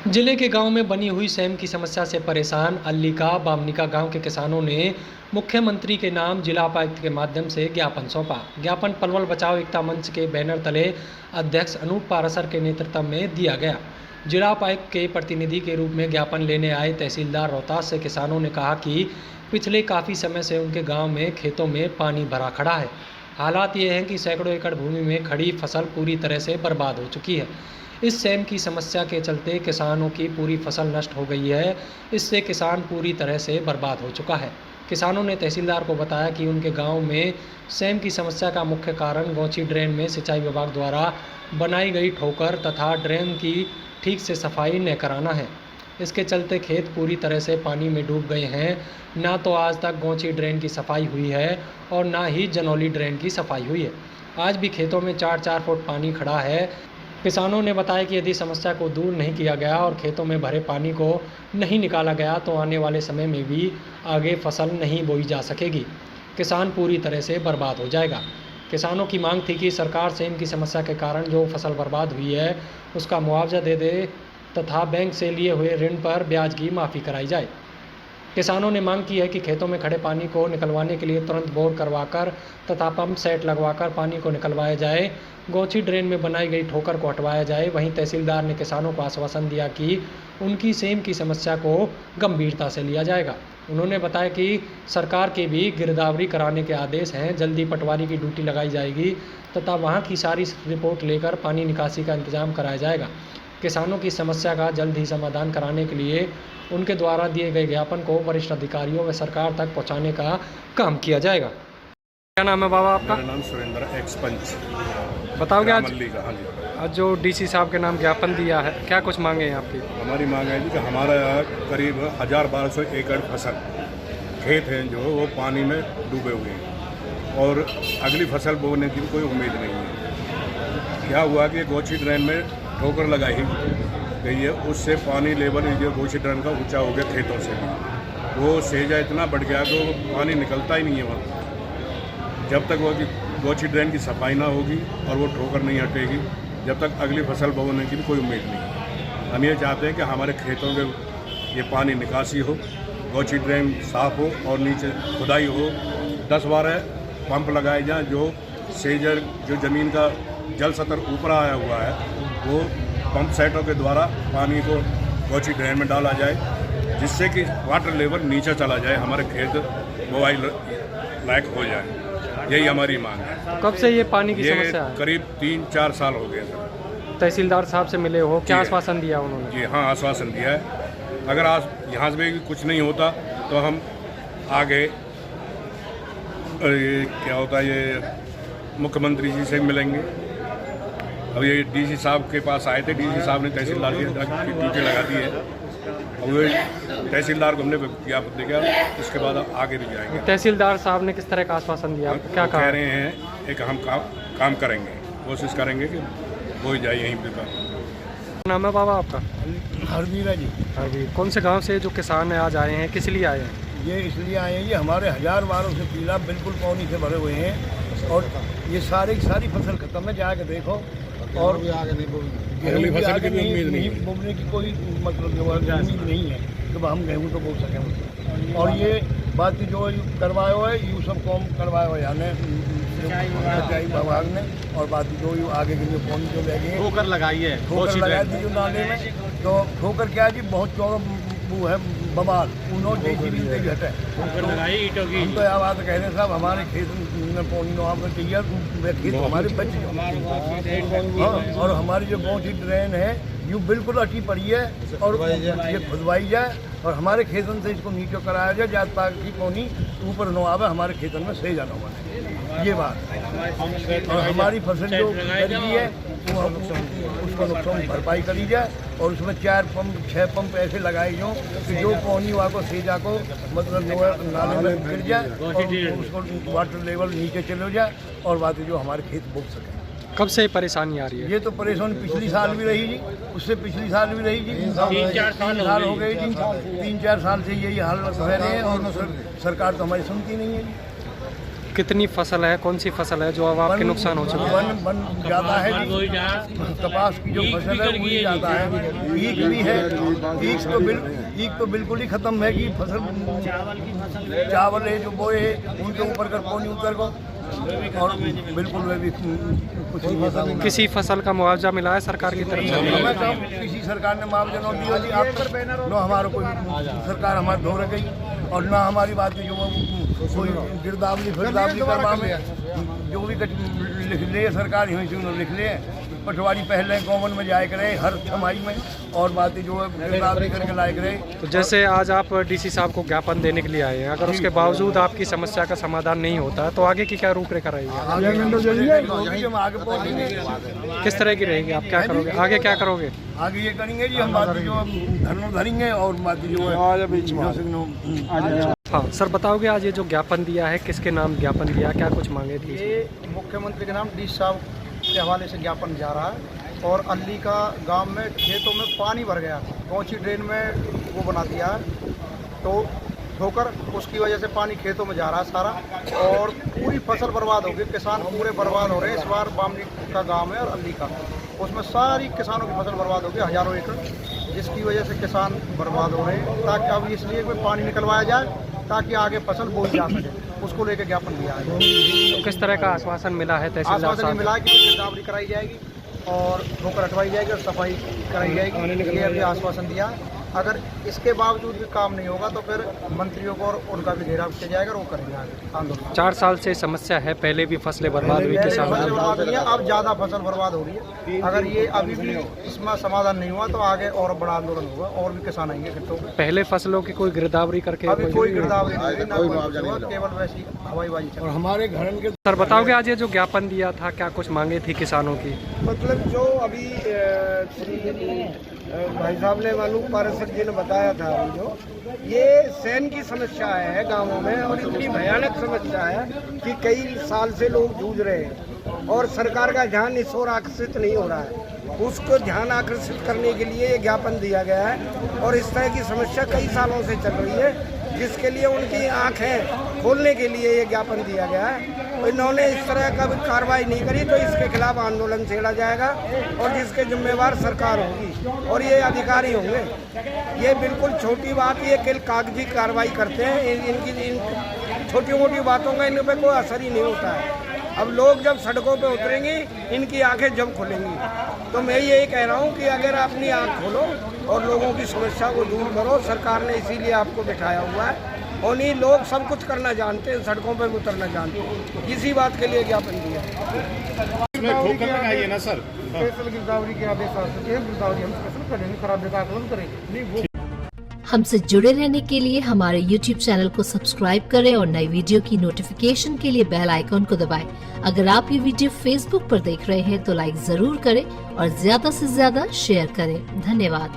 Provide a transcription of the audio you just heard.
जिले के गांव में बनी हुई सेम की समस्या से परेशान अल्लिका बामनिका गांव के किसानों ने मुख्यमंत्री के नाम जिला उपायुक्त के माध्यम से ज्ञापन सौंपा। ज्ञापन पलवल बचाओ एकता मंच के बैनर तले अध्यक्ष अनूप पारासर के नेतृत्व में दिया गया। जिला उपायुक्त के प्रतिनिधि के रूप में ज्ञापन लेने आए तहसीलदार रोहतास से किसानों ने कहा कि पिछले काफ़ी समय से उनके गाँव में खेतों में पानी भरा खड़ा है। हालात ये हैं कि सैकड़ों एकड़ भूमि में खड़ी फसल पूरी तरह से बर्बाद हो चुकी है। इस सेम की समस्या के चलते किसानों की पूरी फसल नष्ट हो गई है। इससे किसान पूरी तरह से बर्बाद हो चुका है। किसानों ने तहसीलदार को बताया कि उनके गांव में सेम की समस्या का मुख्य कारण गौची ड्रेन में सिंचाई विभाग द्वारा बनाई गई ठोकर तथा ड्रेन की ठीक से सफाई न कराना है। इसके चलते खेत पूरी तरह से पानी में डूब गए हैं। ना तो आज तक गौची ड्रेन की सफाई हुई है और ना ही जनौली ड्रेन की सफाई हुई है। आज भी खेतों में 4-4 फुट पानी खड़ा है। किसानों ने बताया कि यदि समस्या को दूर नहीं किया गया और खेतों में भरे पानी को नहीं निकाला गया तो आने वाले समय में भी आगे फसल नहीं बोई जा सकेगी। किसान पूरी तरह से बर्बाद हो जाएगा। किसानों की मांग थी कि सरकार सेम की समस्या के कारण जो फसल बर्बाद हुई है उसका मुआवजा दे दे तथा बैंक से लिए हुए ऋण पर ब्याज की माफ़ी कराई जाए। किसानों ने मांग की है कि खेतों में खड़े पानी को निकलवाने के लिए तुरंत बोर करवाकर तथा पंप सेट लगवाकर पानी को निकलवाया जाए। गौची ड्रेन में बनाई गई ठोकर को हटवाया जाए। वहीं तहसीलदार ने किसानों को आश्वासन दिया कि उनकी सेम की समस्या को गंभीरता से लिया जाएगा। उन्होंने बताया कि सरकार के भी गिरदावरी कराने के आदेश हैं। जल्दी पटवारी की ड्यूटी लगाई जाएगी तथा वहां की सारी रिपोर्ट लेकर पानी निकासी का इंतजाम कराया जाएगा। किसानों की समस्या का जल्द ही समाधान कराने के लिए उनके द्वारा दिए गए ज्ञापन को वरिष्ठ अधिकारियों व सरकार तक पहुंचाने का काम किया जाएगा। क्या नाम है बाबा आपका? मेरा नाम सुरेंद्र एक्स पंच। बताओगे आज हाँ जी, आज जो डीसी साहब के नाम ज्ञापन दिया है, क्या कुछ मांगे हैं आपकी? हमारी मांग है जी कि हमारा करीब 1000-1200 एकड़ फसल खेत हैं जो वो पानी में डूबे हुए हैं और अगली फसल बोने की कोई उम्मीद नहीं है। क्या हुआ कि गोची ड्रेन में ठोकर लगाई गई है, उससे पानी लेवल जो गोची ड्रेन का ऊंचा हो गया खेतों से भी। वो सेजा इतना बढ़ गया कि वो पानी निकलता ही नहीं है वहाँ। जब तक वो गोची ड्रेन की सफाई ना होगी और वो ठोकर नहीं हटेगी, जब तक अगली फसल बोने की भी कोई उम्मीद नहीं है। हम ये चाहते हैं कि हमारे खेतों के ये पानी निकासी हो, गोची ड्रेन साफ़ हो और नीचे खुदाई हो। 10-12 पंप लगाए जाएँ जो सेजर जो ज़मीन का जल स्तर ऊपर आया हुआ है वो पंप सेटों के द्वारा पानी को गोची ड्रेन में डाला जाए, जिससे कि वाटर लेवल नीचे चला जाए, हमारे खेत बोआई लायक हो जाए। यही हमारी मांग है। कब से ये पानी की समस्या है? करीब 3-4 साल हो गए सर। तहसीलदार साहब से मिले हो, क्या आश्वासन दिया उन्होंने? जी हाँ, आश्वासन दिया है। अगर आज यहाँ से भी कुछ नहीं होता तो हम आगे क्या होता है ये मुख्यमंत्री जी से मिलेंगे। अब ये डीसी साहब के पास आए थे, डीसी साहब ने तहसीलदार की ड्यूटी लगा दी है और वो तहसीलदार को हमने ज्ञापन दिया। इसके बाद आगे भी जाएंगे। तहसीलदार साहब ने किस तरह का आश्वासन दिया? क्या कह रहे हैं एक हम काम करेंगे, कोशिश करेंगे कि हो जाए यहीं पर। नाम है बाबा आपका? हरवीरा जी। हरवीर। कौन से गांव से जो किसान आज आए हैं, किस लिए आए हैं? ये इसलिए आए हैं, ये हमारे 1000-1200 किला बिल्कुल पानी से भरे हुए हैं और ये सारी फसल खत्म है। जाके देखो और भी आगे नहीं अगली फसल की उम्मीद नहीं, बोने की कोई मतलब उम्मीद नहीं है कि हम गेहूँ तो बो सकें। और ये बात जो करवाया हुआ है यू सब कॉम करवाया हुआ है सिंचाई विभाग ने। और बाकी जो आगे के जो पानी जो लगे ठोकर लगाई है, ठोकर लगा दी जो नाले में। तो ठोकर क्या जी बहुत चौड़ा वो है बवाल उन्होंने जैसी भी घटे हम तो यह बात कह रहे हैं साहब, हमारे खेत में पानी नो आपको चाहिए, खेत हमारे बच और हमारी जो गौची ड्रेन है यूँ बिल्कुल अटी पड़ी है और ये खुदवाई जाए और हमारे खेतन से इसको नीचे कराया जाए जब ताकि पानी ऊपर न आवे, हमारे खेतन में सही जाना हुआ है। ये बात और हमारी फसल जो गरीबी है वो उसको नुकसान भरपाई करी जाए और उसमें 4-6 पंप ऐसे लगाए जाओ कि जो पानी वहाँ को सेजा को मतलब जो है नाले में गिर जाए और उसको वाटर लेवल नीचे चले जाए और बात जो हमारे खेत बोक सके। कब से परेशानी आ रही है? ये तो परेशानी पिछली साल भी रही जी, उससे पिछली साल भी रही जी, 3-4 साल हो गए जी। 3-4 साल से यही हाल रह रहे हैं और सरकार तो हमारी सुनती नहीं है जी। कितनी फसल है, कौन सी फसल है जो अब आपके नुकसान हो चुका है? वन ज़्यादा है, कपास की जो फसल है वो ज़्यादा है, ईख भी है। ईख तो बिल्कुल ही ख़त्म है कि फसल चावल है जो बोए है उनके ऊपर कर पानी उतर को और बिल्कुल वे भी कुछ नहीं। किसी फसल का मुआवजा मिला है सरकार की तरफ से? हमें तो किसी सरकार ने मुआवजा न दिया जी, आप न हमारा कोई सरकार हमारे धो गई और ना हमारी बात जो कोई गिरदावरी करवा में जो भी लिख ले सरकार यहीं से उन्होंने लिख ले पटवारी पहले गौवन में जाए करे हर छमाही में और बातें जो है गिरदावरी करके लाए करे। तो जैसे आज आप डीसी साहब को ज्ञापन देने के लिए आए हैं, अगर उसके बावजूद आपकी समस्या का समाधान नहीं होता है तो आगे की क्या रूपरेखा रहेगी? आगे पहुँचेंगे। किस तरह की रहेगी? आप क्या करोगे आगे? क्या करोगे आगे? ये करेंगे जी हम बातें जो धरना धरेंगे और बातें जो है। हाँ सर, बताओगे आज ये जो ज्ञापन दिया है किसके नाम ज्ञापन दिया, क्या कुछ मांगे थी? ये मुख्यमंत्री के नाम डीसी साहब के हवाले से ज्ञापन जा रहा है और अल्ली का गांव में खेतों में पानी भर गया, पहुंची ड्रेन में वो बना दिया है तो ठोकर उसकी वजह से पानी खेतों में जा रहा है सारा और पूरी फसल बर्बाद हो गई। किसान पूरे बर्बाद हो रहे हैं। इस बार बामनी का गांव है और अल्ली का, उसमें सारी किसानों की फसल बर्बाद हो गई, हज़ारों एकड़, जिसकी वजह से किसान बर्बाद हो रहे हैं। ताकि अब इसलिए कोई पानी निकलवाया जाए ताकि आगे फसल बोई जा सके, उसको लेकर ज्ञापन दिया है। तो किस तरह का आश्वासन मिला है तहसीलदार आश्वासन साहब? मिला कि गिरदावरी कराई जाएगी और ठोकर हटवाई जाएगी और सफाई कराई जाएगी, ये अभी आश्वासन दिया। अगर इसके बावजूद भी काम नहीं होगा तो फिर मंत्रियों को और उनका भी घेराव किया जाएगा और वो करेंगे आगे आंदोलन। 4 साल से समस्या है, पहले भी फसलें बर्बाद हुई पहले किसानों फसल की। बर्बाद हुई है, अब ज़्यादा फसल बर्बाद हो रही है। अगर ये अभी भी इसमें समाधान नहीं हुआ तो आगे और बड़ा आंदोलन होगा और भी किसान आएंगे खेतों में। पहले फसलों की कोई गिरदावरी करके अभी कोई गिरदावरी नहीं हुई, ना कोई हुआ, केवल वैसी हवाईबाजी चल और रही है। हमारे घर के सर बताओगे आज ये जो ज्ञापन दिया था क्या कुछ मांगे थी किसानों की? मतलब जो अभी भाई साहब ने मालूम पारसक जी ने बताया था अभी जो ये सैन की समस्या है गांवों में और इतनी भयानक समस्या है कि कई साल से लोग जूझ रहे हैं और सरकार का ध्यान इस ओर आकर्षित नहीं हो रहा है। उसको ध्यान आकर्षित करने के लिए ये ज्ञापन दिया गया है और इस तरह की समस्या कई सालों से चल रही है, जिसके लिए उनकी आंखें खोलने के लिए ये ज्ञापन दिया गया है। इन्होंने इस तरह का कार्रवाई नहीं करी तो इसके खिलाफ आंदोलन छेड़ा जाएगा और जिसके जिम्मेवार सरकार होगी और ये अधिकारी होंगे। ये बिल्कुल छोटी बात, ये केवल कागजी कार्रवाई करते हैं, इन छोटी मोटी बातों का इन पर कोई असर ही नहीं होता है। अब लोग जब सड़कों पे उतरेंगे इनकी आंखें जब खुलेंगी। तो मैं यही कह रहा हूँ कि अगर अपनी आँख खोलो और लोगों की समस्या को दूर करो, सरकार ने इसीलिए आपको बिठाया हुआ है और नहीं लोग सब कुछ करना जानते हैं, सड़कों पर उतरना जानते हैं, इसी बात के लिए ज्ञापन दिया ना सर। गिरदावरी के आदेश आ चुके हैं, गिरदावरी हम स्पेशल करेंगे, खराबे का आकलन करेंगे। नहीं वो हमसे जुड़े रहने के लिए हमारे YouTube चैनल को सब्सक्राइब करें और नई वीडियो की नोटिफिकेशन के लिए बेल आइकॉन को दबाएं। अगर आप ये वीडियो Facebook पर देख रहे हैं तो लाइक जरूर करें और ज्यादा से ज्यादा शेयर करें। धन्यवाद।